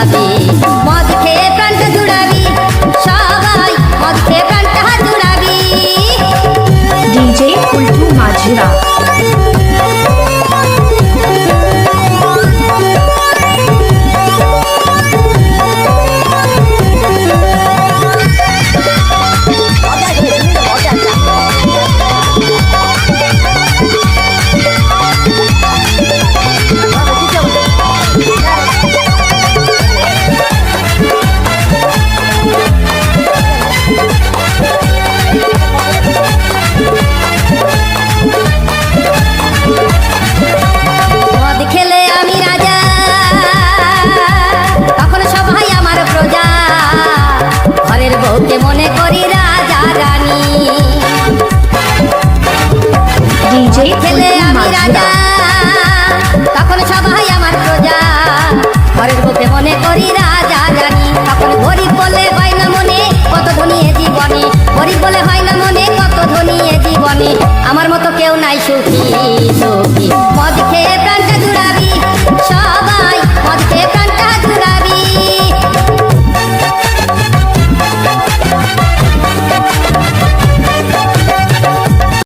জুড়াবি, মদ খেয়ে প্রাণটা জুড়াবি, সবাই মদ খেয়ে প্রাণটা জুড়াবি। ডিজে উল্টু মাঝিরা। মদ খেলে আমি রাজা, তখন সবাই আমার প্রজা, ঘরের বউকে মনে করি রাজা রানী। ডিজে খেলে উল্টু আমি রাজা, মাঝিরা। তখন সবাই আমার প্রজা, ঘরের বউকে মনে করি রাজা রানী। তখন গরিব বলে হয় না মনে কত ধনী এ জীবনে, গরিব বলে হয় না মনে কত ধনী এ জীবনে, আমার মতো কেউ নাই সুখী সুখী। মদ